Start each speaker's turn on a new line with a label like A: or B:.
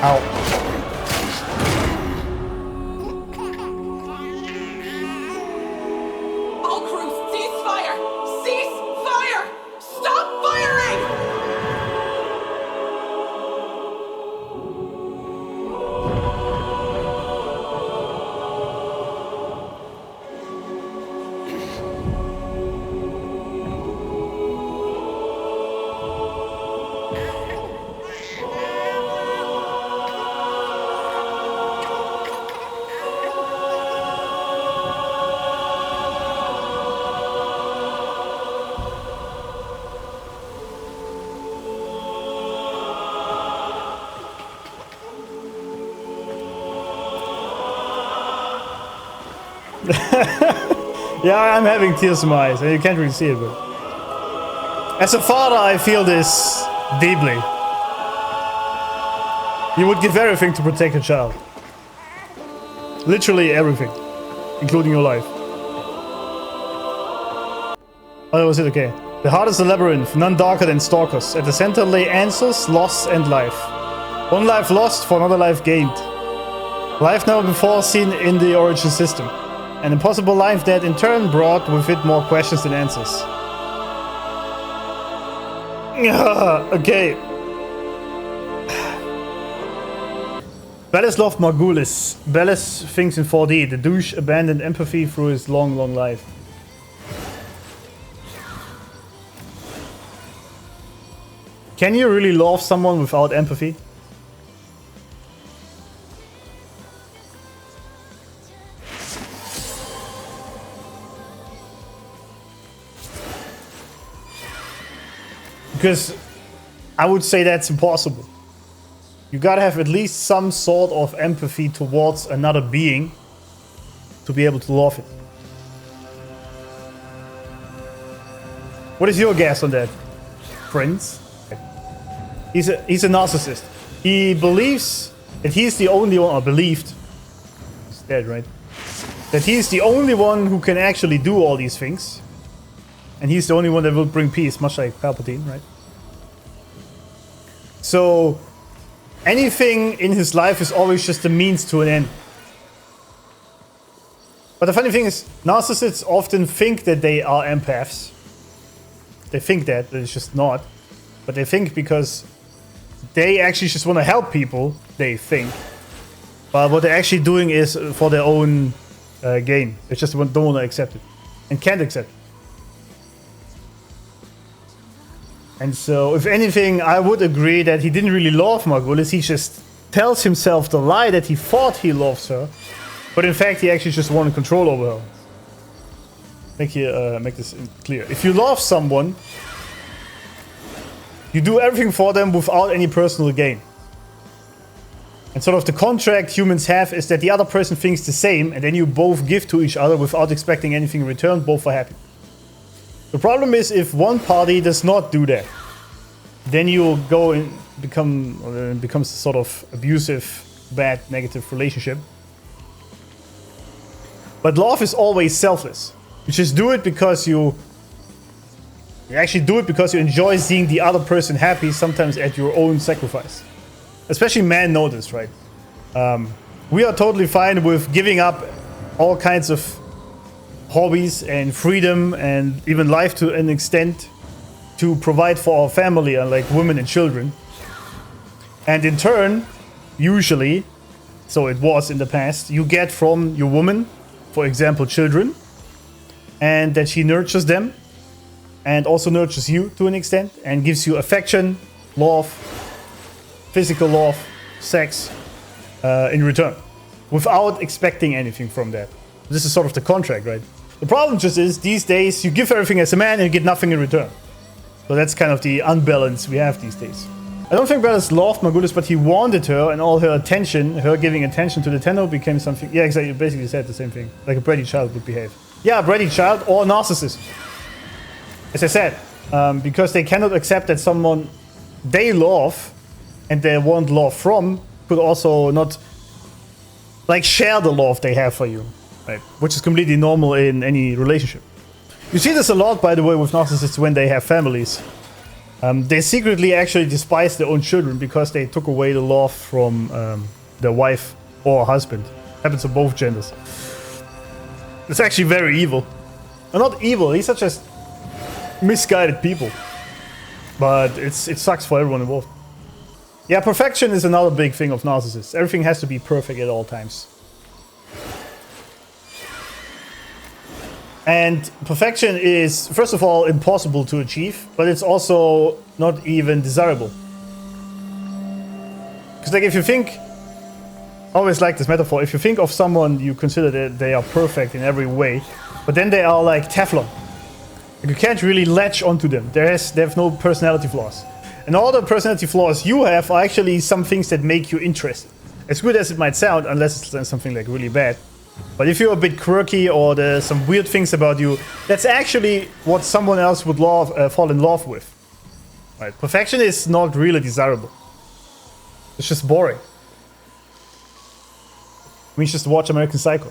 A: Ow.
B: All crews, cease fire! Cease fire! Stop firing!
A: Yeah, I'm having tears in my eyes, and you can't really see it, but as a father, I feel this deeply. You would give everything to protect a child. Literally everything, including your life. Oh, that was it, okay. The heart is a labyrinth, none darker than stalkers. At the center lay answers, loss, and life. One life lost for another life gained. Life never before seen in the origin system. An impossible life that in turn brought with it more questions than answers. Okay. Bellis loved Margulis. Bellis thinks in 4D. The douche abandoned empathy through his long, long life. Can you really love someone without empathy? Because I would say that's impossible. You gotta have at least some sort of empathy towards another being to be able to love it. What is your guess on that, friends? He's a narcissist. He believes that he's the only one, or believed, he's dead, right? That he's the only one who can actually do all these things. And he's the only one that will bring peace, much like Palpatine, right? So anything in his life is always just a means to an end. But the funny thing is, narcissists often think that they are empaths. They think that, but it's just not. But they think because they actually just want to help people, they think. But what they're actually doing is for their own gain. They just don't want to accept it. And can't accept it. And so, if anything, I would agree that he didn't really love Margulis. He just tells himself the lie that he thought he loves her. But in fact, he actually just wanted control over her. Make this clear. If you love someone, you do everything for them without any personal gain. And sort of the contract humans have is that the other person thinks the same, and then you both give to each other without expecting anything in return, both are happy. The problem is if one party does not do that, then you go and it becomes a sort of abusive, bad, negative relationship. But love is always selfless. You just do it because you actually do it because you enjoy seeing the other person happy, sometimes at your own sacrifice. Especially men know this, right? We are totally fine with giving up all kinds of hobbies and freedom and even life to an extent to provide for our family, unlike women and children. And in turn, usually, so it was in the past, you get from your woman, for example, children, and that she nurtures them and also nurtures you to an extent and gives you affection, love, physical love, sex in return without expecting anything from that. This is sort of the contract, right? The problem just is these days you give everything as a man and you get nothing in return. So that's kind of the unbalance we have these days. I don't think Bellis loved Margulis, but he wanted her, and all her attention, her giving attention to the Tenno became something. Yeah, exactly. You basically said the same thing. Like a bratty child would behave. Yeah, a bratty child or narcissist. As I said, because they cannot accept that someone they love and they want love from could also not like share the love they have for you, right? Which is completely normal in any relationship. You see this a lot, by the way, with narcissists when they have families. They secretly actually despise their own children because they took away the love from their wife or husband. Happens to both genders. It's actually very evil. Not evil, these are just misguided people. But it sucks for everyone involved. Yeah, perfection is another big thing of narcissists. Everything has to be perfect at all times. And perfection is, first of all, impossible to achieve, but it's also not even desirable. Because like if you think, I always like this metaphor, if you think of someone you consider that they are perfect in every way, but then they are like Teflon. You can't really latch onto them. They have no personality flaws. And all the personality flaws you have are actually some things that make you interesting. As good as it might sound, unless it's something like really bad. But if you're a bit quirky or there's some weird things about you, that's actually what someone else would fall in love with. Right? Perfection is not really desirable. It's just boring. We just watch American Psycho.